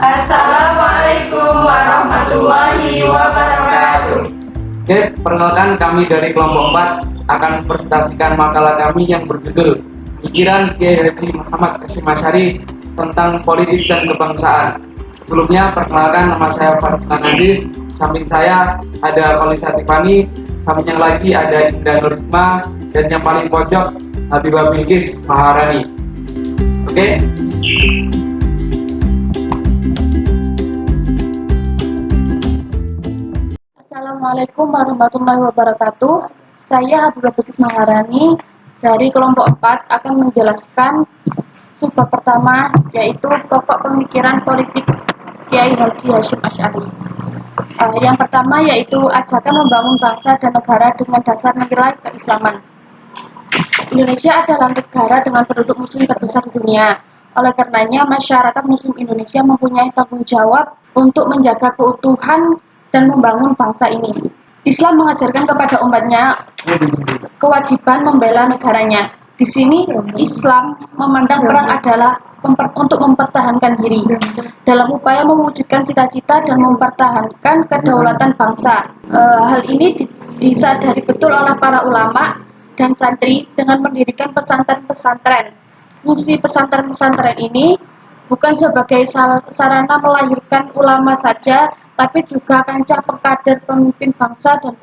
Assalamualaikum warahmatullahi wabarakatuh. Oke, perkenalkan kami dari kelompok 4 akan mempresentasikan makalah kami yang berjudul Pikiran Kiai Haji Muhammad Hasyim Asy'ari tentang Politik dan Kebangsaan. Sebelumnya, perkenalkan, nama saya Farzlan Aziz. Samping saya ada Khalisa Tiffany, samping yang lagi ada Indah Nurhikmah, dan yang paling pojok Habibah Bilqis Maharani. Oke. Assalamualaikum warahmatullahi wabarakatuh. Saya Habibah Bilqis Maharani dari kelompok 4 akan menjelaskan subbab pertama, yaitu pokok pemikiran politik Kiai Haji Hasyim Asy'ari. Yang pertama yaitu ajakan membangun bangsa dan negara dengan dasar nilai keislaman. Indonesia adalah negara dengan penduduk muslim terbesar di dunia. Oleh karenanya, masyarakat muslim Indonesia mempunyai tanggung jawab untuk menjaga keutuhan dan membangun bangsa ini. Islam mengajarkan kepada umatnya kewajiban membela negaranya. Di sini Islam memandang perang adalah untuk mempertahankan diri dalam upaya mewujudkan cita-cita dan mempertahankan kedaulatan bangsa. Hal ini disadari betul oleh para ulama dan santri dengan mendirikan pesantren-pesantren. Fungsi pesantren-pesantren ini bukan sebagai sarana melahirkan ulama saja, tapi juga kancah pengkader pemimpin bangsa dan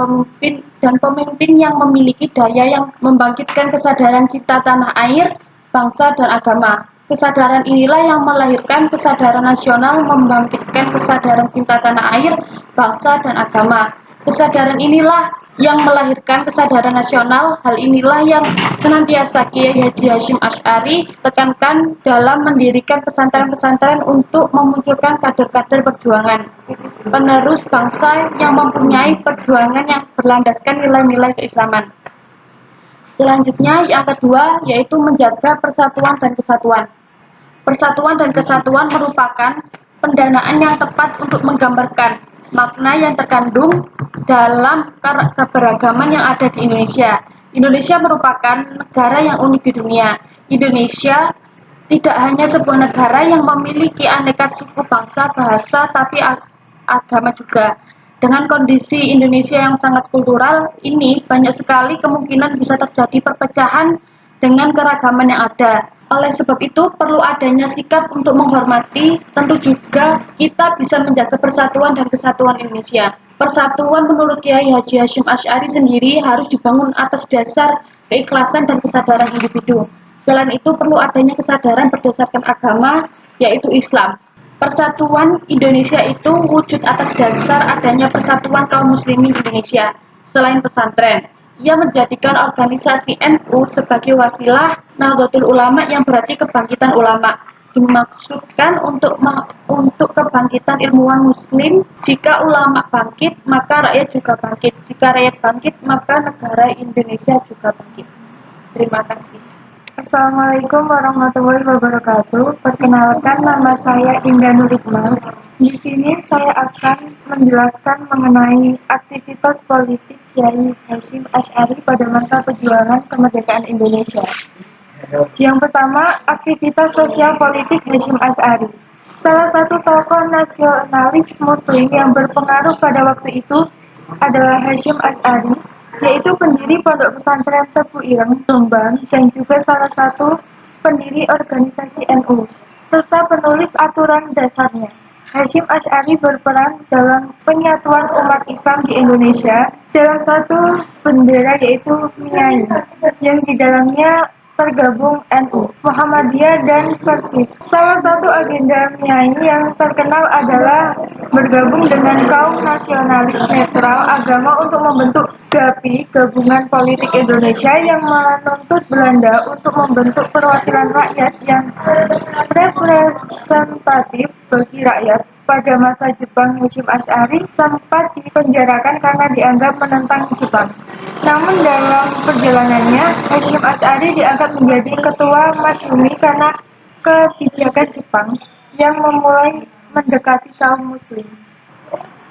pemimpin yang memiliki daya yang membangkitkan kesadaran cinta tanah air, bangsa dan agama. Kesadaran inilah yang melahirkan kesadaran nasional, membangkitkan kesadaran cinta tanah air, bangsa dan agama. Kesadaran inilah yang melahirkan kesadaran nasional. Hal inilah yang senantiasa Kiai Haji Hasyim Asy'ari tekankan dalam mendirikan pesantren-pesantren untuk memunculkan kader-kader perjuangan, penerus bangsa yang mempunyai perjuangan yang berlandaskan nilai-nilai keislaman. Selanjutnya, yang kedua yaitu menjaga persatuan dan kesatuan. Persatuan dan kesatuan merupakan pendanaan yang tepat untuk menggambarkan makna yang terkandung dalam keberagaman yang ada di Indonesia. Indonesia merupakan negara yang unik di dunia. Indonesia tidak hanya sebuah negara yang memiliki aneka suku, bangsa, bahasa, tapi agama juga. Dengan kondisi Indonesia yang sangat kultural ini, banyak sekali kemungkinan bisa terjadi perpecahan dengan keragaman yang ada. Oleh sebab itu, perlu adanya sikap untuk menghormati, tentu juga kita bisa menjaga persatuan dan kesatuan Indonesia. Persatuan menurut Kiai Haji Hasyim Asy'ari sendiri harus dibangun atas dasar keikhlasan dan kesadaran individu. Selain itu, perlu adanya kesadaran berdasarkan agama, yaitu Islam. Persatuan Indonesia itu wujud atas dasar adanya persatuan kaum muslimin Indonesia. Selain pesantren, ia menjadikan organisasi NU sebagai wasilah Nahdlatul Ulama, yang berarti kebangkitan ulama. Dimaksudkan untuk kebangkitan ilmuwan muslim. Jika ulama bangkit, maka rakyat juga bangkit. Jika rakyat bangkit, maka negara Indonesia juga bangkit. Terima kasih. Assalamualaikum warahmatullahi wabarakatuh. Perkenalkan, nama saya Indah Nurhikmah. Di sini saya akan menjelaskan mengenai aktivitas politik Kiai Hasyim Asy'ari pada masa perjuangan kemerdekaan Indonesia. Yang pertama, aktivitas sosial politik Hasyim Asy'ari. Salah satu tokoh nasionalis Muslim yang berpengaruh pada waktu itu adalah Hasyim Asy'ari, yaitu pendiri Pondok Pesantren Tebu Ireng, Jombang, dan juga salah satu pendiri organisasi NU, serta penulis aturan dasarnya. Hasyim Asy'ari berperan dalam penyatuan umat Islam di Indonesia dalam satu bendera, yaitu MIAI, yang di dalamnya tergabung NU, Muhammadiyah, dan Persis. Salah satu agenda MIAI yang terkenal adalah bergabung dengan kaum nasionalis netral agama untuk membentuk GAPI, Gabungan Politik Indonesia, yang menuntut Belanda untuk membentuk perwakilan rakyat yang representatif bagi rakyat. Pada masa Jepang, Hasyim Asy'ari sempat dipenjarakan karena dianggap menentang Jepang. Namun dalam perjalanannya, Hasyim Asy'ari diangkat menjadi ketua Masyumi karena kebijakan Jepang yang memulai mendekati kaum muslim.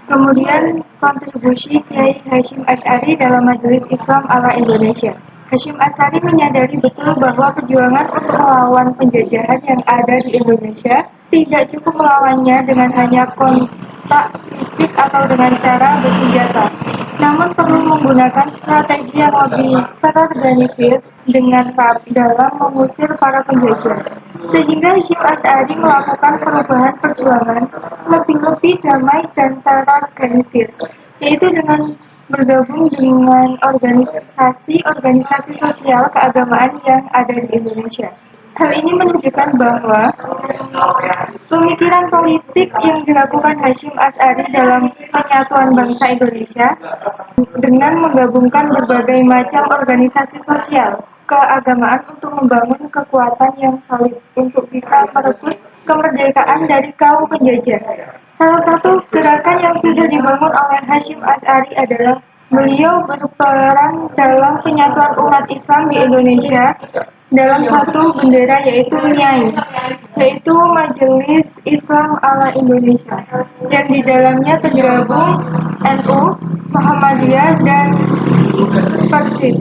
Kemudian kontribusi Kiai Hasyim Asy'ari dalam Majelis Islam ala Indonesia. Hasyim Asy'ari menyadari betul bahwa perjuangan untuk melawan penjajahan yang ada di Indonesia Tidak cukup melawannya dengan hanya kontak fisik atau dengan cara bersenjata, namun perlu menggunakan strategi yang lebih terorganisir dengan rapi dalam mengusir para penjajah. Sehingga Hashim Asy'ari melakukan perubahan perjuangan lebih damai dan terorganisir, yaitu dengan bergabung dengan organisasi-organisasi sosial keagamaan yang ada di Indonesia. Hal ini menunjukkan bahwa pemikiran politik yang dilakukan Hashim Asy'ari dalam penyatuan bangsa Indonesia dengan menggabungkan berbagai macam organisasi sosial keagamaan untuk membangun kekuatan yang solid untuk bisa merebut kemerdekaan dari kaum penjajah. Salah satu gerakan yang sudah dibangun oleh Hashim Asy'ari adalah beliau berperan dalam penyatuan umat Islam di Indonesia dalam satu bendera, yaitu MIAI, yaitu Majelis Islam ala Indonesia, yang di dalamnya tergabung NU, Muhammadiyah, dan Persis.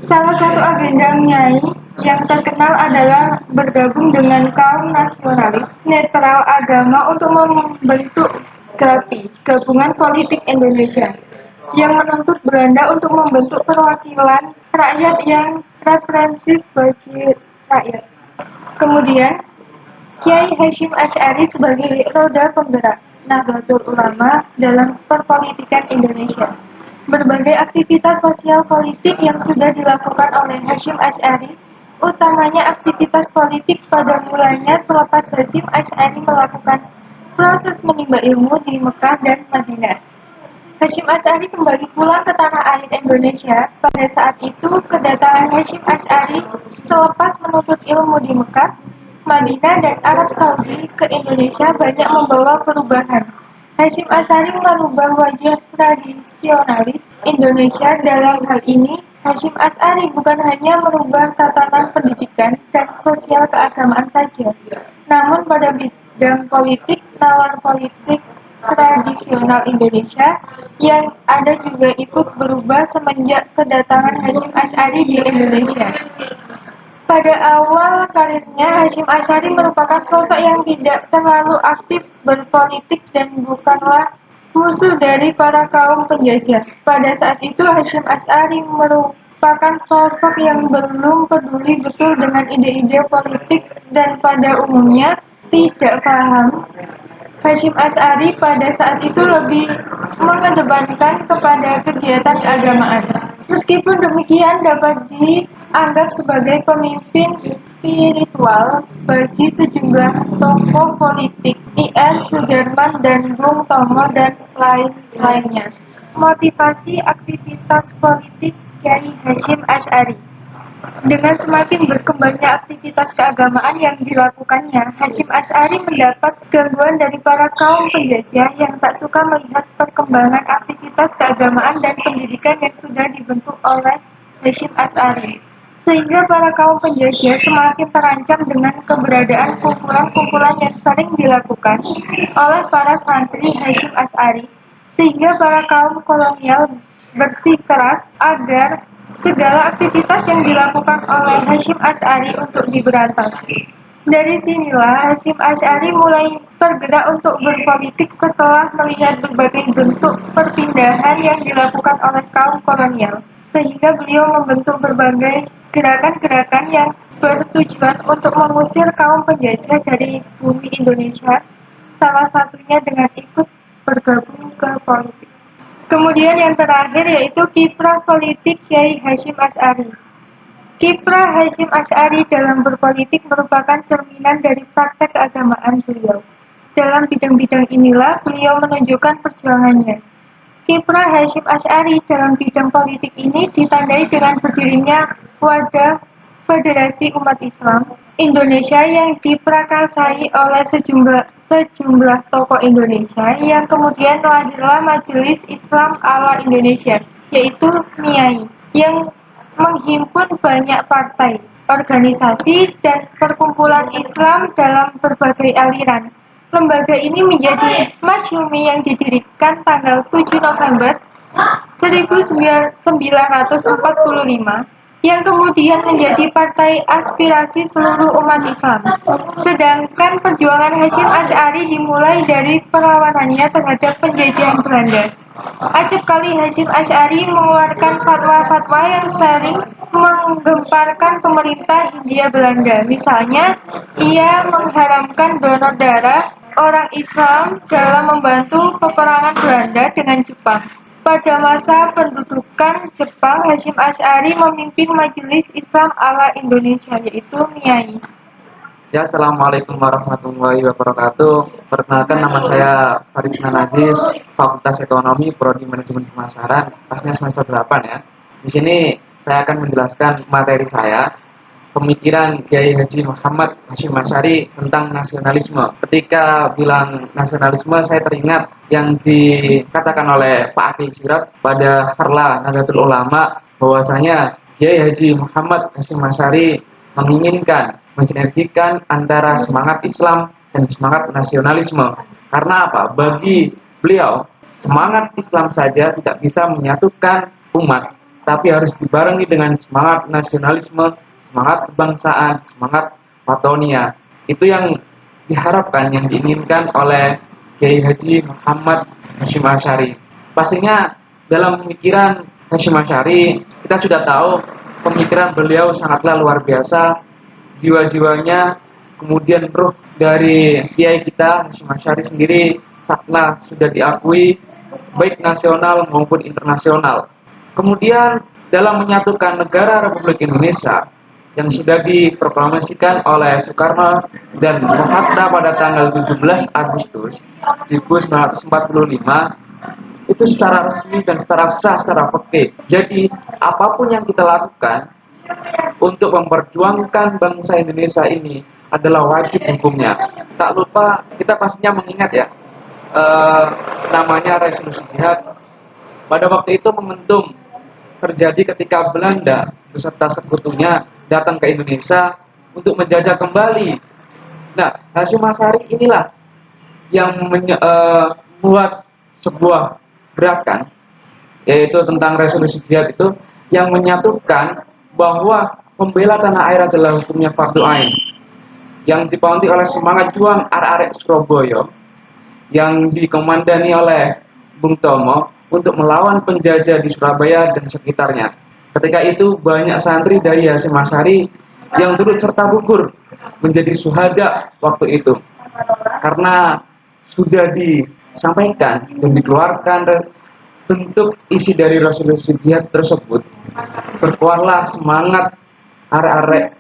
Salah satu agenda MIAI yang terkenal adalah bergabung dengan kaum nasionalis netral agama untuk membentuk GAPI, Gabungan Politik Indonesia, yang menuntut Belanda untuk membentuk perwakilan rakyat yang representatif bagi rakyat. Kemudian, Kiai Hashim Asy'ari sebagai roda penggerak Nahdlatul Ulama dalam perpolitikan Indonesia. Berbagai aktivitas sosial politik yang sudah dilakukan oleh Hashim Asy'ari, utamanya aktivitas politik pada mulanya selepas Hashim Asy'ari melakukan proses menimba ilmu di Mekah dan Madinah. Hashim Asy'ari kembali pulang ke tanah air Indonesia. Pada saat itu, kedatangan Hashim Asy'ari selepas menuntut ilmu di Mekah, Madinah, dan Arab Saudi ke Indonesia banyak membawa perubahan. Hashim Asy'ari merubah wajah tradisionalis Indonesia. Dalam hal ini, Hashim Asy'ari bukan hanya merubah tatanan pendidikan dan sosial keagamaan saja, namun pada bidang politik, nalar politik tradisional Indonesia yang ada juga ikut berubah semenjak kedatangan Hashim Asy'ari di Indonesia. Pada awal karirnya, Hashim Asy'ari merupakan sosok yang tidak terlalu aktif berpolitik dan bukanlah musuh dari para kaum penjajah. Pada saat itu, Hashim Asy'ari merupakan sosok yang belum peduli betul dengan ide-ide politik dan pada umumnya tidak paham. Hashim Asy'ari pada saat itu lebih mengedepankan kepada kegiatan keagamaan. Meskipun demikian, dapat dianggap sebagai pemimpin spiritual bagi sejumlah tokoh politik, Ir Sudarman dan Bung Tomo dan lain-lainnya. Motivasi aktivitas politik Kiai Hashim Asy'ari. Dengan semakin berkembangnya aktivitas keagamaan yang dilakukannya, Hashim Asy'ari mendapat gangguan dari para kaum penjajah yang tak suka melihat perkembangan aktivitas keagamaan dan pendidikan yang sudah dibentuk oleh Hashim Asy'ari. Sehingga para kaum penjajah semakin terancam dengan keberadaan kumpulan-kumpulan yang sering dilakukan oleh para santri Hashim Asy'ari, sehingga para kaum kolonial bersikeras agar segala aktivitas yang dilakukan oleh Hashim Asy'ari untuk diberantas. Dari sinilah Hashim Asy'ari mulai tergerak untuk berpolitik setelah melihat berbagai bentuk perpindahan yang dilakukan oleh kaum kolonial, sehingga beliau membentuk berbagai gerakan-gerakan yang bertujuan untuk mengusir kaum penjajah dari bumi Indonesia, salah satunya dengan ikut bergabung ke politik. Kemudian yang terakhir yaitu kiprah politik Kiai Hashim Asy'ari. Kiprah Hashim Asy'ari dalam berpolitik merupakan cerminan dari praktek keagamaan beliau. Dalam bidang-bidang inilah beliau menunjukkan perjuangannya. Kiprah Hashim Asy'ari dalam bidang politik ini ditandai dengan berdirinya Wadah Federasi Umat Islam Indonesia yang diprakarsai oleh sejumlah tokoh Indonesia, yang kemudian lahirlah Majelis Islam ala Indonesia, yaitu MIAI, yang menghimpun banyak partai, organisasi, dan perkumpulan Islam dalam berbagai aliran. Lembaga ini menjadi masyumi yang didirikan tanggal 7 November 1945 yang kemudian menjadi partai aspirasi seluruh umat Islam. Sedangkan perjuangan Hasyim Asy'ari dimulai dari perlawanannya terhadap penjajahan Belanda. Acap kali Hasyim Asy'ari mengeluarkan fatwa-fatwa yang sering menggemparkan pemerintah Hindia Belanda. Misalnya, ia mengharamkan donor darah orang Islam dalam membantu peperangan Belanda dengan Jepang. Pada masa pendudukan Jepang, Hasyim Asy'ari memimpin Majelis Islam ala Indonesia, yaitu MIAI. Ya, Assalamualaikum warahmatullahi wabarakatuh. Perkenalkan, nama saya Farid Najis, Fakultas Ekonomi, Prodi Manajemen Pemasaran, pasnya semester 8 ya. Di sini saya akan menjelaskan materi saya, pemikiran Kiai Haji Muhammad Hasyim Asy'ari tentang nasionalisme. Ketika bilang nasionalisme, saya teringat yang dikatakan oleh Pak Akil Sirot pada Harlah Nahdlatul Ulama, bahwasanya Kiai Haji Muhammad Hasyim Asy'ari menginginkan mensinergikan antara semangat Islam dan semangat nasionalisme. Karena apa? Bagi beliau, semangat Islam saja tidak bisa menyatukan umat, tapi harus dibarengi dengan semangat nasionalisme, semangat kebangsaan, semangat patonia. Itu yang diharapkan, yang diinginkan oleh Kiai Haji Muhammad Hasyim Asy'ari. Pastinya dalam pemikiran Hasyim Asy'ari, kita sudah tahu pemikiran beliau sangatlah luar biasa, jiwa-jiwanya, kemudian ruh dari Kiai kita Hasyim Asy'ari sendiri sangatlah sudah diakui baik nasional maupun internasional. Kemudian dalam menyatukan negara Republik Indonesia yang sudah diproklamasikan oleh Soekarno dan Bung Hatta pada tanggal 17 Agustus 1945, itu secara resmi dan secara sah, secara fikih. Jadi apapun yang kita lakukan untuk memperjuangkan bangsa Indonesia ini adalah wajib hukumnya. Tak lupa kita pastinya mengingat ya, namanya resolusi jihad. Pada waktu itu momentum terjadi ketika Belanda beserta sekutunya datang ke Indonesia untuk menjajah kembali. Nah, Hasyim Asy'ari inilah yang membuat sebuah gerakan, yaitu tentang resolusi jihad itu, yang menyatukan bahwa membela tanah air adalah hukumnya fardu ain, yang dipaunti oleh semangat juang arek-arek Surabaya yang dikomandani oleh Bung Tomo untuk melawan penjajah di Surabaya dan sekitarnya. Ketika itu banyak santri dari Hasyim Asy'ari yang turut serta gugur menjadi syuhada waktu itu, karena sudah disampaikan dan dikeluarkan bentuk isi dari resolusi jihad tersebut. Berkuatlah semangat arek-arek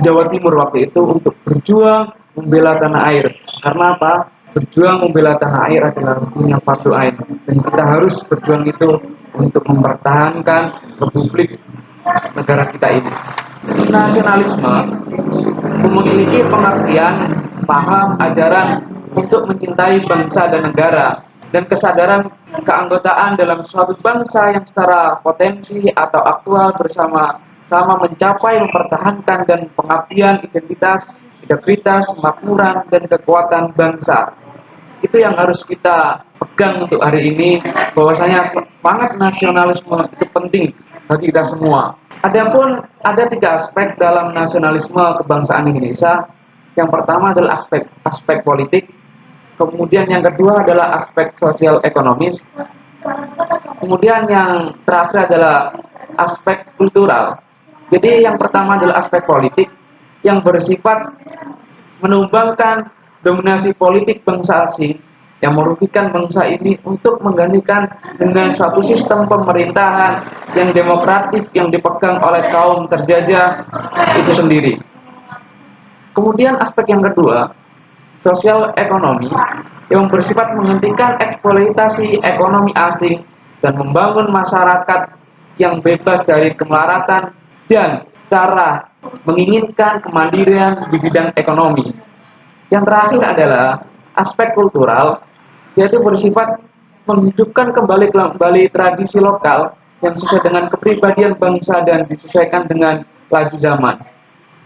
Jawa Timur waktu itu untuk berjuang membela tanah air. Karena apa? Berjuang membela tanah air adalah hukumnya fardu ain, dan kita harus berjuang itu untuk mempertahankan republik negara kita ini. Nasionalisme memiliki pengertian, paham, ajaran untuk mencintai bangsa dan negara, dan kesadaran keanggotaan dalam suatu bangsa yang secara potensi atau aktual bersama-sama mencapai, mempertahankan, dan pengabdian identitas, integritas, kemakmuran, dan kekuatan bangsa. Itu yang harus kita pegang untuk hari ini, bahwasanya semangat nasionalisme itu penting bagi kita semua. Adapun ada 3 aspek dalam nasionalisme kebangsaan Indonesia. Yang pertama adalah aspek politik, kemudian yang kedua adalah aspek sosial ekonomis, kemudian yang terakhir adalah aspek kultural. Jadi yang pertama adalah aspek politik yang bersifat menumbangkan dominasi politik bangsa asing yang merugikan bangsa ini untuk menggantikan dengan suatu sistem pemerintahan yang demokratik yang dipegang oleh kaum terjajah itu sendiri. Kemudian aspek yang kedua, sosial ekonomi, yang bersifat menghentikan eksploitasi ekonomi asing dan membangun masyarakat yang bebas dari kemelaratan dan secara menginginkan kemandirian di bidang ekonomi. Yang terakhir adalah aspek kultural, yaitu bersifat menghidupkan kembali tradisi lokal yang sesuai dengan kepribadian bangsa dan disesuaikan dengan laju zaman.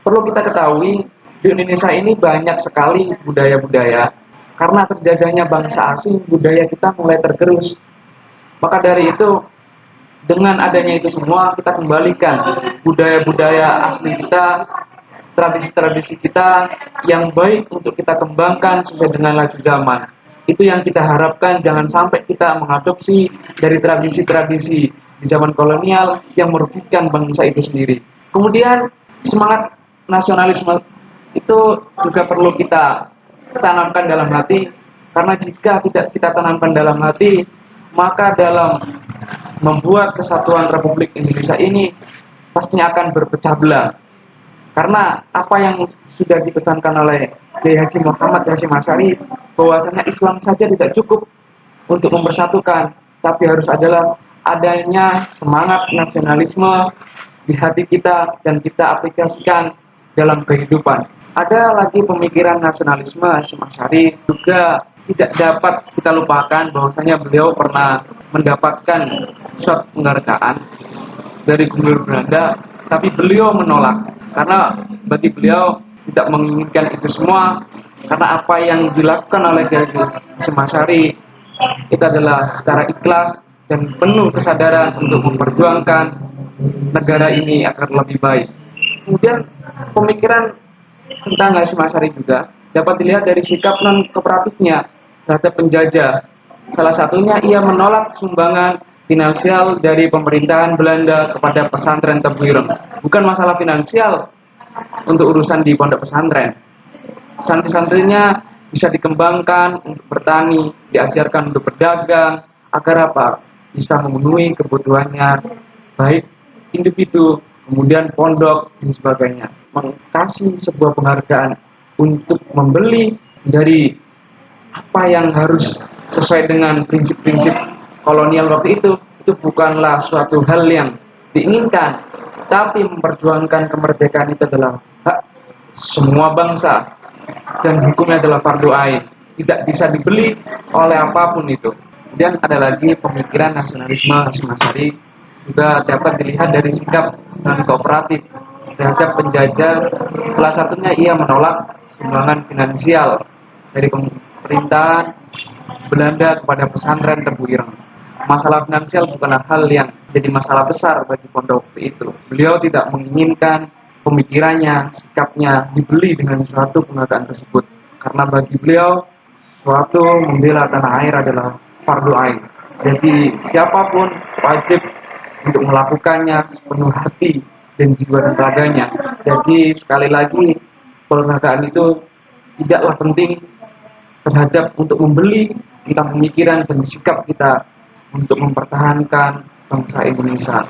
Perlu kita ketahui, di Indonesia ini banyak sekali budaya-budaya. Karena terjajahnya bangsa asing, budaya kita mulai tergerus. Maka dari itu, Dengan adanya itu semua, kita kembalikan budaya-budaya asli kita, tradisi-tradisi kita yang baik untuk kita kembangkan sesuai dengan laju zaman. Itu yang kita harapkan, jangan sampai kita mengadopsi dari tradisi-tradisi di zaman kolonial yang merugikan bangsa itu sendiri. Kemudian semangat nasionalisme itu juga perlu kita tanamkan dalam hati, karena jika tidak kita tanamkan dalam hati, maka dalam membuat kesatuan Republik Indonesia ini pastinya akan berpecah belah. Karena apa yang sudah dipesankan oleh Kiai Haji Muhammad Hashim Asy'ari, bahwasanya Islam saja tidak cukup untuk mempersatukan, tapi harus adalah adanya semangat nasionalisme di hati kita dan kita aplikasikan dalam kehidupan. Ada lagi pemikiran nasionalisme Hashim Asy'ari juga tidak dapat kita lupakan, bahwasanya beliau pernah mendapatkan suatu penghargaan dari Gubernur Belanda, tapi beliau menolak karena bagi beliau tidak menginginkan itu semua, karena apa yang dilakukan oleh Kiai Hasyim Asy'ari itu adalah secara ikhlas dan penuh kesadaran untuk memperjuangkan negara ini agar lebih baik. Kemudian pemikiran tentang Hasyim Asy'ari juga dapat dilihat dari sikap non kooperatifnya terhadap penjajah. Salah satunya ia menolak sumbangan finansial dari pemerintahan Belanda kepada pesantren Tebu Ireng. Bukan masalah finansial untuk urusan di pondok pesantren. Santri-santrinya bisa dikembangkan untuk bertani, diajarkan untuk berdagang, agar apa? Bisa memenuhi kebutuhannya, baik individu, kemudian pondok, dan sebagainya. Mengkasih sebuah penghargaan untuk membeli dari apa yang harus sesuai dengan prinsip-prinsip kolonial waktu itu bukanlah suatu hal yang diinginkan, tapi memperjuangkan kemerdekaan itu adalah hak semua bangsa dan hukumnya adalah fardu ain, tidak bisa dibeli oleh apapun itu. Kemudian ada lagi pemikiran nasionalisme Hasyim Asy'ari juga dapat dilihat dari sikap non kooperatif terhadap penjajah. Salah satunya ia menolak sumbangan finansial dari pemerintahan Belanda kepada pesantren Tebu Ireng. Masalah finansial bukanlah hal yang jadi masalah besar bagi pondok itu. Beliau tidak menginginkan pemikirannya, sikapnya dibeli dengan suatu penghargaan tersebut. Karena bagi beliau, suatu membela tanah air adalah fardu ain. Jadi siapapun wajib untuk melakukannya sepenuh hati dan jiwa dan raganya. Jadi sekali lagi, penghargaan itu tidaklah penting terhadap untuk membeli tentang pemikiran dan sikap kita untuk mempertahankan bangsa Indonesia.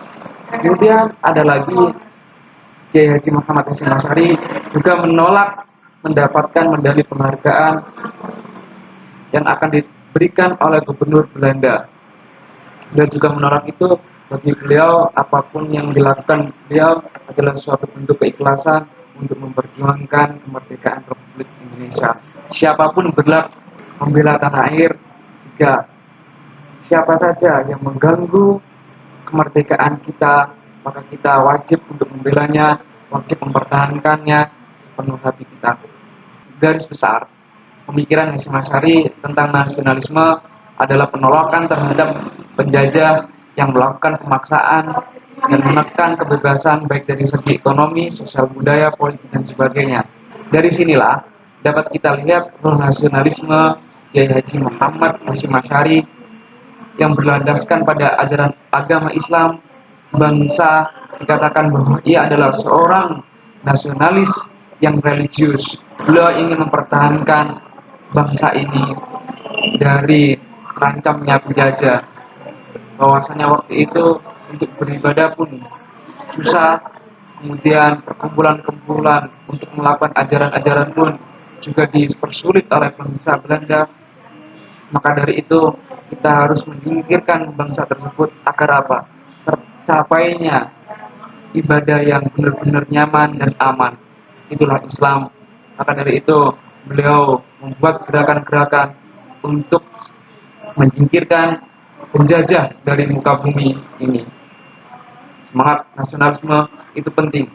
Kemudian ada lagi Kiai Haji Muhammad Hashim Asy'ari juga menolak mendapatkan medali penghargaan yang akan diberikan oleh Gubernur Belanda. Beliau juga menolak itu. Bagi beliau, apapun yang dilakukan beliau adalah suatu bentuk keikhlasan untuk memperjuangkan kemerdekaan Republik Indonesia. Siapapun berhak membela tanah air, jika siapa saja yang mengganggu kemerdekaan kita, maka kita wajib untuk membelanya, wajib mempertahankannya sepenuh hati kita. Garis besar, pemikiran Hasyim Asy'ari tentang nasionalisme adalah penolakan terhadap penjajah yang melakukan pemaksaan dan menekan kebebasan baik dari segi ekonomi, sosial budaya, politik, dan sebagainya. Dari sinilah dapat kita lihat nasionalisme Kiai Haji Muhammad Hashim Asy'ari yang berlandaskan pada ajaran agama Islam, bangsa dikatakan bahwa ia adalah seorang nasionalis yang religius. Beliau ingin mempertahankan bangsa ini dari terancamnya penjajah. Bahwasanya waktu itu untuk beribadah pun susah, kemudian perkumpulan-kumpulan untuk melakukan ajaran-ajaran pun juga dipersulit oleh bangsa Belanda. Maka dari itu kita harus menyingkirkan bangsa tersebut agar apa? Tercapainya ibadah yang benar-benar nyaman dan aman. Itulah Islam. Maka dari itu beliau membuat gerakan-gerakan untuk menyingkirkan penjajah dari muka bumi ini. Semangat nasionalisme itu penting.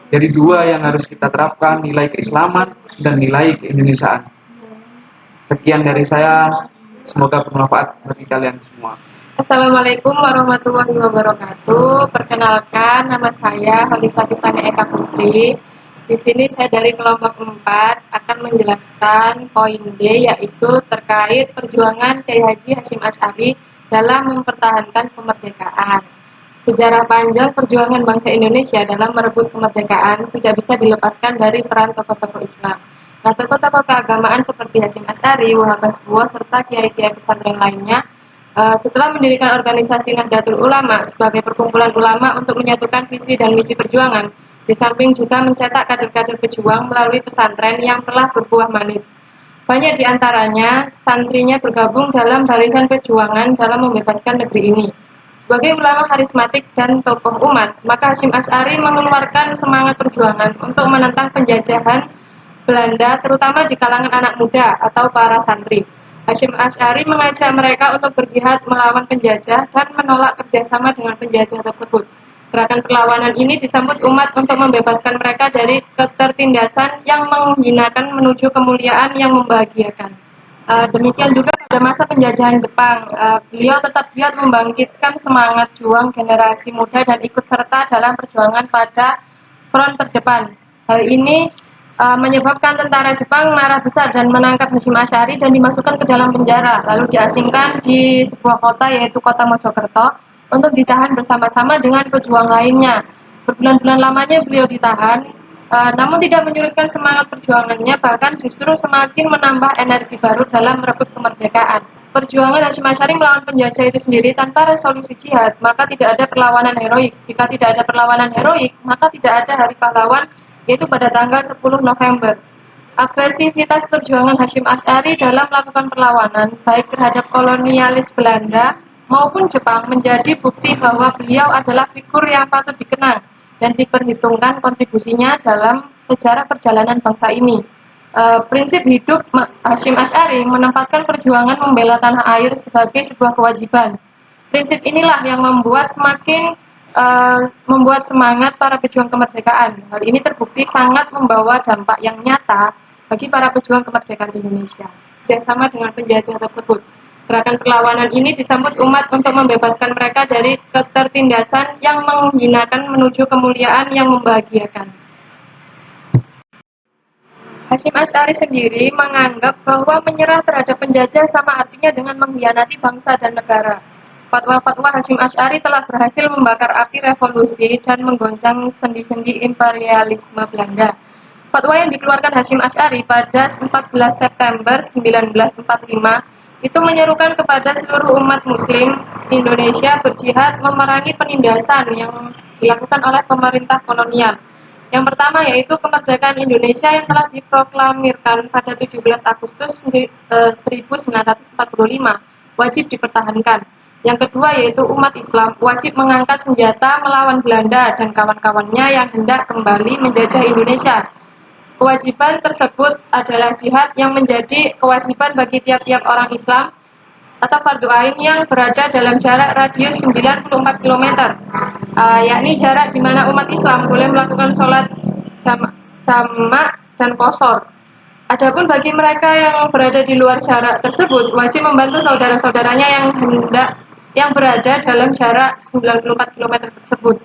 Jadi dua yang harus kita terapkan, nilai keislaman dan nilai keindonesiaan. Sekian dari saya, semoga bermanfaat bagi kalian semua. Assalamualaikum warahmatullahi wabarakatuh. Perkenalkan, nama saya Holisa Tiffany Eka Putri. Di sini saya dari kelompok 4 akan menjelaskan poin D, yaitu terkait perjuangan Kiai Haji Hasyim Asy'ari dalam mempertahankan kemerdekaan. Sejarah panjang perjuangan bangsa Indonesia dalam merebut kemerdekaan tidak bisa dilepaskan dari peran tokoh-tokoh Islam. Nah, tokoh-tokoh keagamaan seperti Hasyim Asy'ari, Wahab Asbuwa, serta kiai-kiai pesantren lainnya setelah mendirikan organisasi Nahdlatul Ulama sebagai perkumpulan ulama untuk menyatukan visi dan misi perjuangan, di samping juga mencetak kader-kader pejuang melalui pesantren yang telah berbuah manis. Banyak di antaranya santrinya bergabung dalam barisan perjuangan dalam membebaskan negeri ini. Sebagai ulama karismatik dan tokoh umat, maka Hasyim Asy'ari mengeluarkan semangat perjuangan untuk menentang penjajahan Belanda, terutama di kalangan anak muda atau para santri. Hasyim Asy'ari mengajak mereka untuk berjihad melawan penjajah dan menolak kerjasama dengan penjajah tersebut. Gerakan perlawanan ini disambut umat untuk membebaskan mereka dari ketertindasan yang menghinakan menuju kemuliaan yang membahagiakan. Demikian juga pada masa penjajahan Jepang, beliau tetap giat membangkitkan semangat juang generasi muda dan ikut serta dalam perjuangan pada front terdepan. Hal ini menyebabkan tentara Jepang marah besar dan menangkap Hasyim Asy'ari dan dimasukkan ke dalam penjara, lalu diasingkan di sebuah kota yaitu kota Mojokerto untuk ditahan bersama-sama dengan pejuang lainnya. Berbulan-bulan lamanya beliau ditahan, namun tidak menyurutkan semangat perjuangannya, bahkan justru semakin menambah energi baru dalam merebut kemerdekaan. Perjuangan Hasyim Asy'ari melawan penjajah itu sendiri tanpa resolusi jihad, maka tidak ada perlawanan heroik. Jika tidak ada perlawanan heroik, maka tidak ada hari pahlawan, yaitu pada tanggal 10 November. Agresivitas perjuangan Hasyim Asy'ari dalam melakukan perlawanan, baik terhadap kolonialis Belanda maupun Jepang, menjadi bukti bahwa beliau adalah figur yang patut dikenang dan diperhitungkan kontribusinya dalam sejarah perjalanan bangsa ini. Prinsip hidup Hasyim Asy'ari menempatkan perjuangan membela tanah air sebagai sebuah kewajiban. Prinsip inilah yang membuat semangat para pejuang kemerdekaan. Hal ini terbukti sangat membawa dampak yang nyata bagi para pejuang kemerdekaan Indonesia. Bersama dengan penjajah tersebut, gerakan perlawanan ini disambut umat untuk membebaskan mereka dari ketertindasan yang menghinakan menuju kemuliaan yang membahagiakan. Hasyim Asy'ari sendiri menganggap bahwa menyerah terhadap penjajah sama artinya dengan mengkhianati bangsa dan negara. Fatwa-fatwa Hasyim Asy'ari telah berhasil membakar api revolusi dan menggoncang sendi-sendi imperialisme Belanda. Fatwa yang dikeluarkan Hasyim Asy'ari pada 14 September 1945 itu menyerukan kepada seluruh umat muslim Indonesia berjihad memerangi penindasan yang dilakukan oleh pemerintah kolonial. Yang pertama yaitu kemerdekaan Indonesia yang telah diproklamirkan pada 17 Agustus 1945 wajib dipertahankan. Yang kedua yaitu umat Islam wajib mengangkat senjata melawan Belanda dan kawan-kawannya yang hendak kembali menjajah Indonesia. Kewajiban tersebut adalah jihad yang menjadi kewajiban bagi tiap-tiap orang Islam atau fardu ain yang berada dalam jarak radius 94 km, yakni jarak di mana umat Islam boleh melakukan sholat jamak dan qashar. Adapun bagi mereka yang berada di luar jarak tersebut, wajib membantu saudara-saudaranya yang berada dalam jarak 94 km tersebut.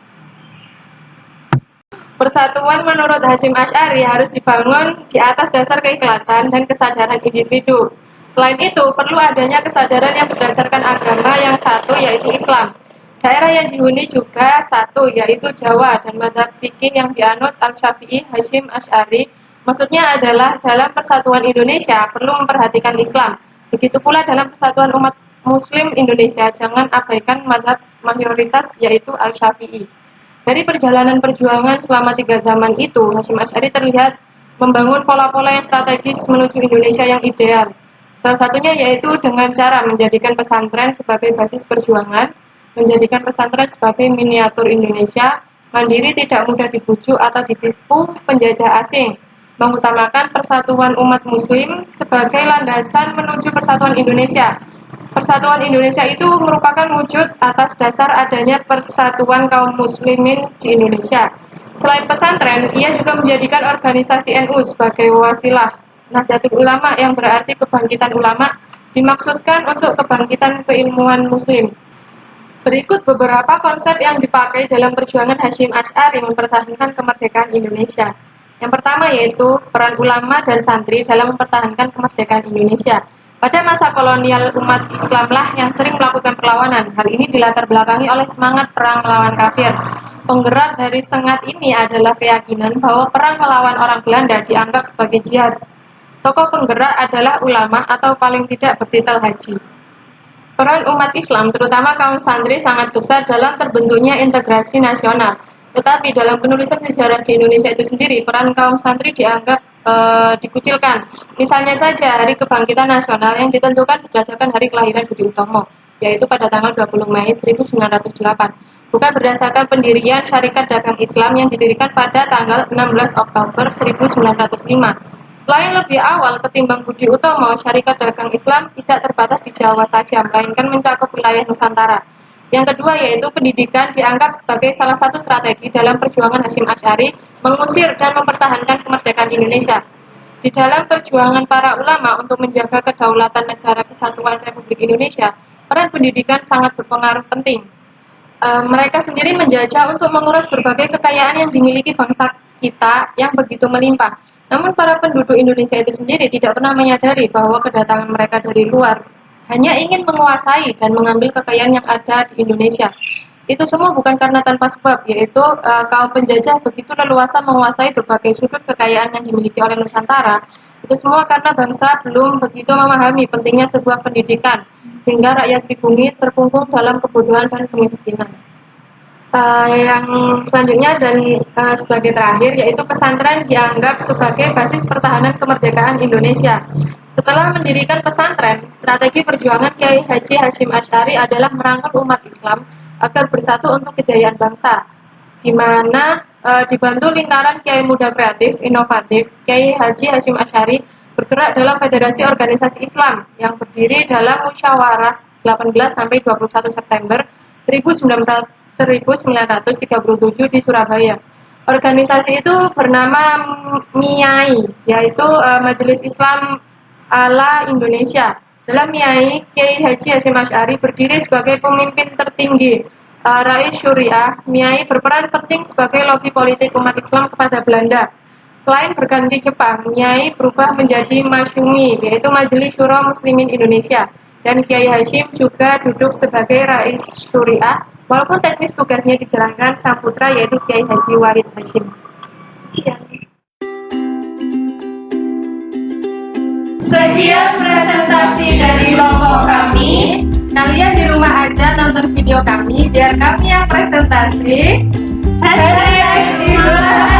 Persatuan menurut Hasyim Asy'ari harus dibangun di atas dasar keikhlasan dan kesadaran individu. Selain itu, perlu adanya kesadaran yang berdasarkan agama yang satu, yaitu Islam. Daerah yang dihuni juga satu, yaitu Jawa, dan mazhab fikih yang dianut Al-Syafi'i Hasyim Asy'ari. Maksudnya adalah dalam persatuan Indonesia perlu memperhatikan Islam. Begitu pula dalam persatuan umat Muslim Indonesia, jangan abaikan mazhab mayoritas, yaitu Al-Syafi'i. Dari perjalanan perjuangan selama 3 zaman itu, Hasyim Asy'ari terlihat membangun pola-pola yang strategis menuju Indonesia yang ideal. Salah satunya yaitu dengan cara menjadikan pesantren sebagai basis perjuangan, menjadikan pesantren sebagai miniatur Indonesia, mandiri, tidak mudah dibujuk atau ditipu penjajah asing, mengutamakan persatuan umat muslim sebagai landasan menuju persatuan Indonesia. Persatuan Indonesia itu merupakan wujud atas dasar adanya persatuan kaum muslimin di Indonesia. Selain pesantren, ia juga menjadikan organisasi NU sebagai wasilah. Nahdlatul Ulama yang berarti kebangkitan ulama dimaksudkan untuk kebangkitan keilmuan muslim. Berikut beberapa konsep yang dipakai dalam perjuangan Hasyim Asy'ari mempertahankan kemerdekaan Indonesia. Yang pertama yaitu peran ulama dan santri dalam mempertahankan kemerdekaan Indonesia. Pada masa kolonial, umat Islamlah yang sering melakukan perlawanan. Hal ini dilatar belakangi oleh semangat perang melawan kafir. Penggerak dari semangat ini adalah keyakinan bahwa perang melawan orang Belanda dianggap sebagai jihad. Tokoh penggerak adalah ulama atau paling tidak bertitel haji. Peran umat Islam, terutama kaum santri, sangat besar dalam terbentuknya integrasi nasional. Tetapi dalam penulisan sejarah di Indonesia itu sendiri, peran kaum santri dianggap dikucilkan. Misalnya saja Hari Kebangkitan Nasional yang ditentukan berdasarkan hari kelahiran Budi Utomo, yaitu pada tanggal 20 Mei 1908. Bukan berdasarkan pendirian Syarikat Dagang Islam yang didirikan pada tanggal 16 Oktober 1905. Selain lebih awal ketimbang Budi Utomo, Syarikat Dagang Islam tidak terbatas di Jawa saja, melainkan mencakup wilayah Nusantara. Yang kedua yaitu pendidikan dianggap sebagai salah satu strategi dalam perjuangan Hasyim Asy'ari mengusir dan mempertahankan kemerdekaan Indonesia. Di dalam perjuangan para ulama untuk menjaga kedaulatan negara kesatuan Republik Indonesia, peran pendidikan sangat berpengaruh penting. Mereka sendiri menjajah untuk menguras berbagai kekayaan yang dimiliki bangsa kita yang begitu melimpah. Namun para penduduk Indonesia itu sendiri tidak pernah menyadari bahwa kedatangan mereka dari luar hanya ingin menguasai dan mengambil kekayaan yang ada di Indonesia. Itu semua bukan karena tanpa sebab, yaitu kaum penjajah begitu leluasa menguasai berbagai sudut kekayaan yang dimiliki oleh Nusantara. Itu semua karena bangsa belum begitu memahami pentingnya sebuah pendidikan, sehingga rakyat di bumi terkungkung dalam kebodohan dan kemiskinan. Yang selanjutnya dan sebagai terakhir yaitu pesantren dianggap sebagai basis pertahanan kemerdekaan Indonesia. Setelah mendirikan pesantren, strategi perjuangan Kiai Haji Hasyim Asy'ari adalah merangkul umat Islam agar bersatu untuk kejayaan bangsa, di mana dibantu lingkaran Kiai Muda Kreatif, Inovatif, Kiai Haji Hasyim Asy'ari bergerak dalam Federasi Organisasi Islam yang berdiri dalam Musyawarah 18 sampai 21 September 1937 di Surabaya. Organisasi itu bernama MIAI, yaitu Majelis Islam ala Indonesia. Dalam MIAI, Kiai Haji Hasyim Asy'ari berdiri sebagai pemimpin tertinggi. Rais Syuriah, MIAI berperan penting sebagai lobi politik umat Islam kepada Belanda. Selain berganti Jepang, MIAI berubah menjadi Masyumi, yaitu Majelis Syuro Muslimin Indonesia. Dan Kiai Hasyim juga duduk sebagai Rais Syuriah, walaupun teknis tugasnya dijalankan sang putra yaitu Kiai Haji Wahid Hasyim. Sekian presentasi dari kelompok kami. Kalian di rumah aja nonton video kami biar kami yang presentasi. Hashtag Idul Adha.